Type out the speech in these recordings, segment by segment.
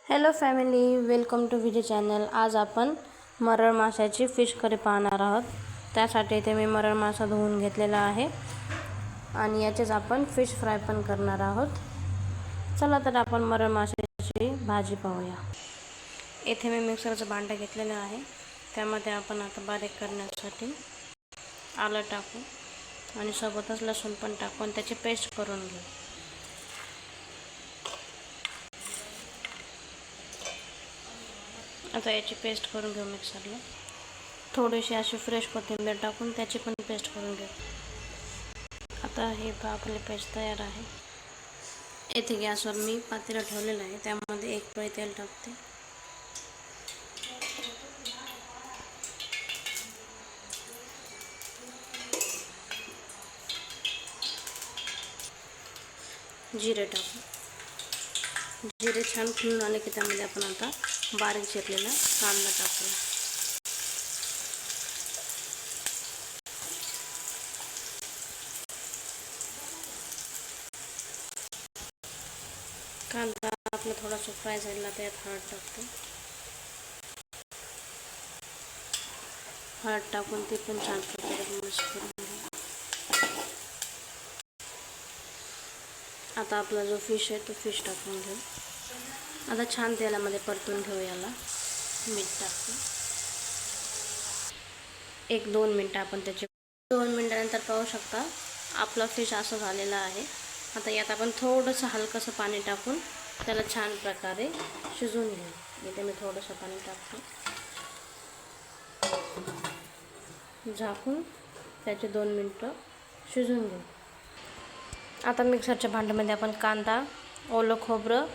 Hello family, welcome to video channel. आज आपण Maral माशाची fish curry पाहणार आहोत। त्यासाठी इथे मी मरळ मासा धुवून घेतलेला आहे आणि याचेच आपण फिश फ्राय पण करणार आहोत। चला तर आपण मरळ माशाची भाजी पाहूया। इथे मी मिक्सरचं भांडं घेतलेलं आहे। त्यामध्ये आपण आता बारीक करण्यासाठी आलं टाकू आणि सोबतच लसूण पण टाकून त्याची पेस्ट करून घेऊ। आता याची पेस्ट करून घेऊ मिक्सरला। थोडीशी अशी फ्रेश कोथिंबीर टाकून त्याची पण पेस्ट करून घेऊ। आता हे आपली पेस्ट तयार आहे। इथे गॅसवर मी पातेलं ठेवलेलं आहे, त्यामध्ये एक पळी तेल टाकते। जिरे टाकू। जिरे छान फुलून आले की त्यामध्ये आपण आता बारीक चिरलेला कांदा टाकूया। कांदा आपला थोडासा फ्राय झाला, त्यात हळद टाकते। हळद टाकून ते पण छान प्रकारे मिक्स करून घेऊ। आता आपला जो फिश आहे तो फिश टाकून घेऊ। आता छान तेलामध्ये परतून घेऊ। याला मीठ टाकते। 1-2 मिनटं आपण त्याचे 2 मिनटानंतर पाहू शकता आपला फिश असा झालेला आहे। आता यात आपण थोडंसं हलकंसं पाणी टाकून त्याला छान प्रकारे शिजवून घेऊ। इथे मी थोडंसं पाणी टाकते, झाकून त्याचे 2 मिनटं शिजवून घेऊ। आता मिक्सरच्या भांड्यामध्ये आपण कांदा, ओलं खोबरं,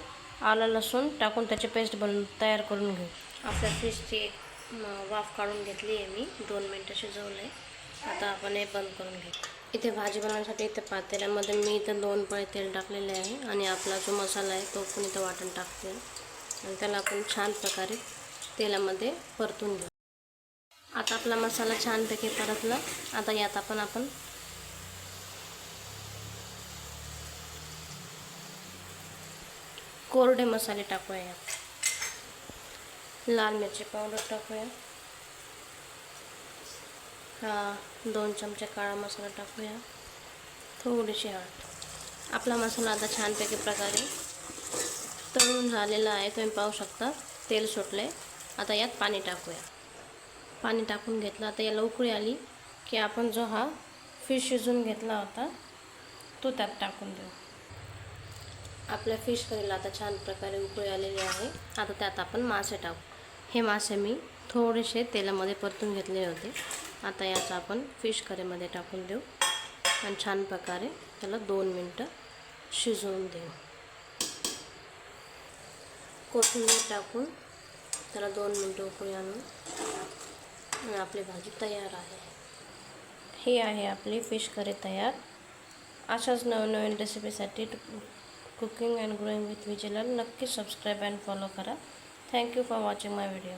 आलं लसूण टाकून त्याची पेस्ट बनवून तयार करून घेऊ। आपल्या फिशची वाफ काढून घेतली आहे मी, 2 मिनटं शिजवलं आहे। आता आपण हे बंद करून घेऊ। इथे भाजी बनवण्यासाठी इथे पातेल्यामध्ये मी इथं 2 पळी तेल टाकलेले आहे आणि आपला जो मसाला आहे तो पण इथं वाटण टाकते आणि त्याला आपण छान प्रकारे तेलामध्ये परतून घेऊ। आता आपला मसाला छानपैकी परतला। आता यात आपण कोरडे मसाले टाकूया। यात लाल मिरची पावडर टाकूया। 2 चमचे काळा मसाला टाकूया। थोडीशी हळद। आपला मसाला आता छानपैकी प्रकारे तळून झालेला आहे, तुम्ही पाहू शकता तेल सुटले। आता यात पाणी टाकूया। पाणी टाकून घेतलं। आता याला उकळी आली की आपण जो हा फिश शिजवून घेतला होता तो त्यात टाकून देऊ। आपल्या फिश करीला आता छान प्रकारे उकळी आलेली आहे। आता त्यात आपण मासे टाकू। हे मासे मी थोडेसे तेलामध्ये परतून घेतले होते। आता याचा आपण फिश करीमध्ये टाकून देऊ आणि छान प्रकारे त्याला 2 मिनटं शिजवून देऊ। कोथिंबीर टाकून त्याला 2 मिनटं उकळी आणून आणि आपली भाजी तयार आहे। ही आहे आपली फिश करी तयार। अशाच नवनवीन रेसिपीसाठी कुकिंग अँड ग्रोइंग विथ विजयला नक्की सबस्क्राईब अँड फॉलो करा। Thank you for watching my video.